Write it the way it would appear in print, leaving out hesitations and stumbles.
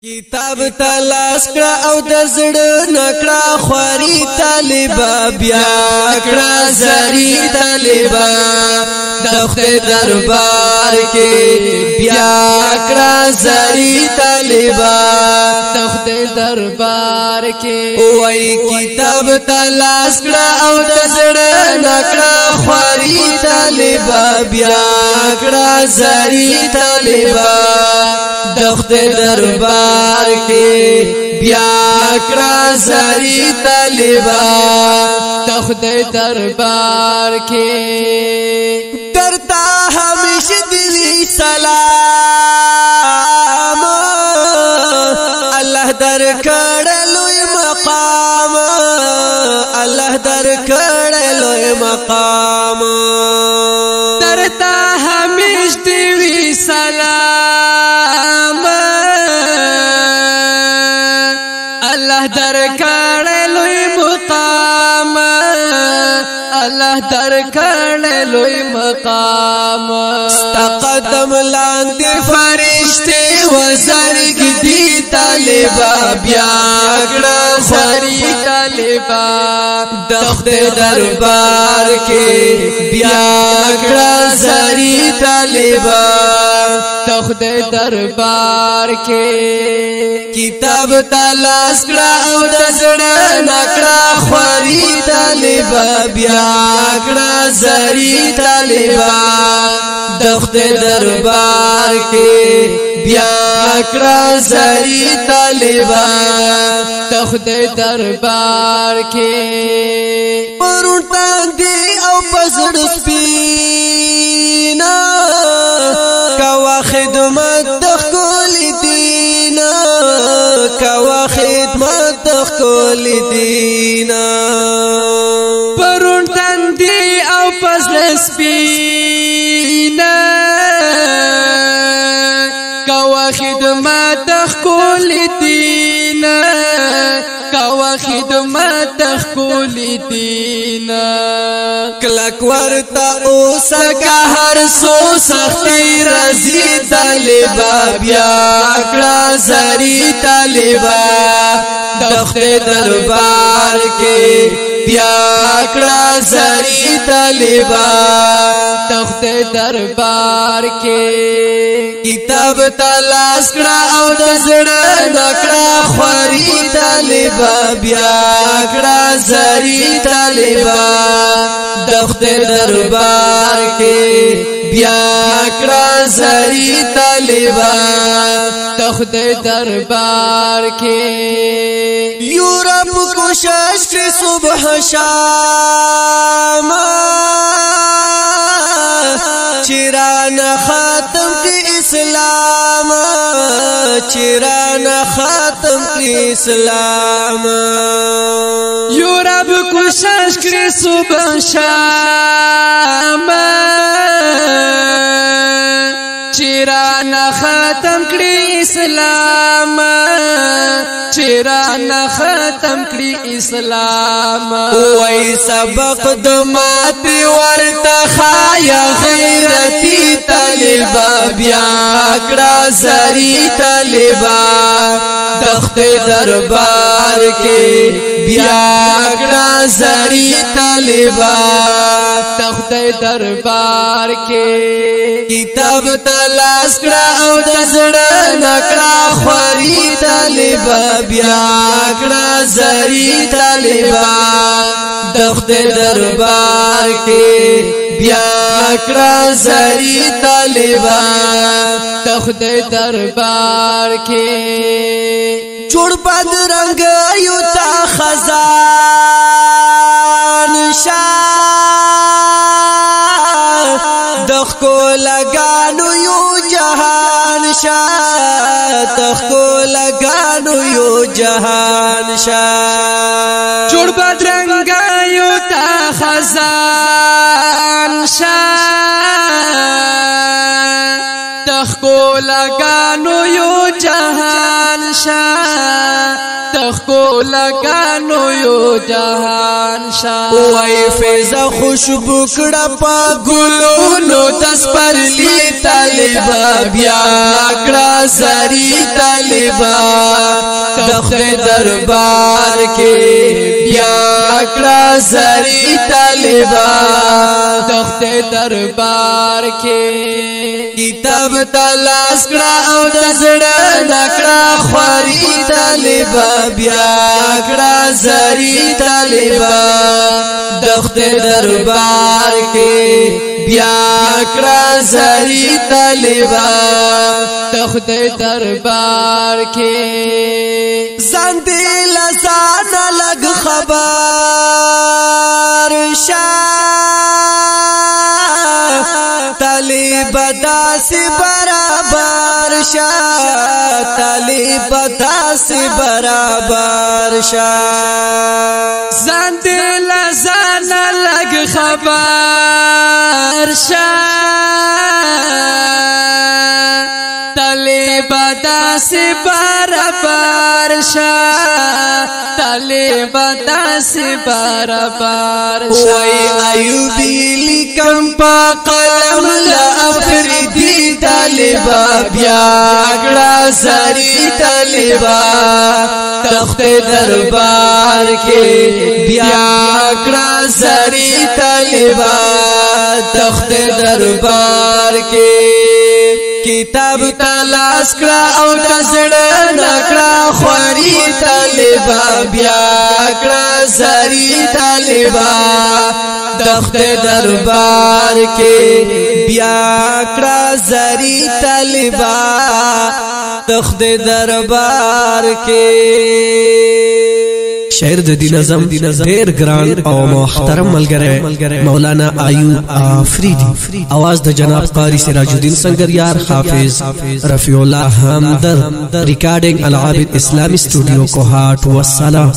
کتاب تلاش کړه او د زړه نکړه خواري طالبا بیا کړه زری طالبا د خدای دربار کې بیا کړه زری طالبا د خدای دربار کې وای کتاب تلاش کړه او د زړه نکړه خواري طالبا بیا کړه زری طالبا د خدای دربار کې بیا کړه زری طالبا د خدای دربار کې درتا همیشه دی سلام الله در کړلوی مقام الله در کړلوی مقام درتا همیشه دی سلام الله در کړلوی مقام الله در کړلوی مقام استقدم لاندې فرشته وزرګ دی طالبا بیا کړه سری طالبا د خدای دربار کې بیا کړه زری طالبا د خدای دربار کې کتاب تلاش کړه او د زړه نکړه خواري طالبا بیا کړه زری طالبا د خدای دربار کې بیا کړه زری طالبا د خدای دربار کې پرونتان دی او پسړ سپینا کوا خدمت د خپل دین کوا خدمت د خپل دین پرونتان دی او پسړ سپینا کوا خدمت د خپل دین کوا خدمت خپل دین کلک ورتا اوسه که هر سو سختی رضی طالبا بیا کړه زری طالبا د خدای دربار کې بیا کړه زری طالبا د خدای دربار کې کتاب تلاش کړه او د زړه نکړه خواري طالبا بیا کړه زری طالبا د خدای دربار کې بیا کړه زری طالبا د خدای دربار کې یورپ کوشش کې صبح شام چران ختم کی اسلام چران ختم کی اسلام یورپ کوشش کړي صبح شام چران ختم کړي اسلام چران ختم کړي اسلام وای سبق د ماتي ورته خایا غیرتی طالبا بیا کړه زری طالبا د خدای دربار کې بیا کړه زری طالبا د خدای دربار کې کتاب تلاش کړه او د زړه نکړه خواري طالبا بیا کړه زری طالبا د خدای دربار کې بیا کړه زری طالبا د خدای دربار کې جوړ بد رنگ یو تا خزان شاه د خپل لګانو یو جهان شاه د خپل لګانو یو جهان شاه جوړ بد رنگ یو تا خزان شاه د خپل لګانو یو جهان شاه د تخکو لگانو یو جهان شاه وای فیض خوشبو کړه پا ګلونو تسپرلی طالبا بیا کړه زری طالبا تخت دربار کې بیا کړه زری طالبا تخت دربار کې کتاب تلاش کړه او د زړه نکړه خوري طالبا بیا کړه زری طالبا تخت دربار کې بیا کړه زری طالبا تخت دربار کې ځان دې لسان لګ خبر شاه طالب داس برابر شاه طالب داس برابر شاه ځان دې لسان لګ خبر شاه طالب داس برابر شاه طالب داس برابر شاه وای ایوبی لیکم پا قلم لافریدی طالبا بیا کړه زری طالبا تخت دربار کې بیا کړه زری طالبا تخت دربار کې کتاب تلاش کړه او دزړه نکړه خوري طالبا بیا کړه زری طالبا تخت دربار کې بیا کړه زری طالبا تخت دربار کې شعر د دین اعظم ډیر ګران او محترم ملګری مولانا ایوب آفریدی आवाज د جناب قاری سراج الدین سنگریار حافظ رفیع الله همدرد ریکارډینګ العابد اسلامی سټوډیو کوهاټ والسلام.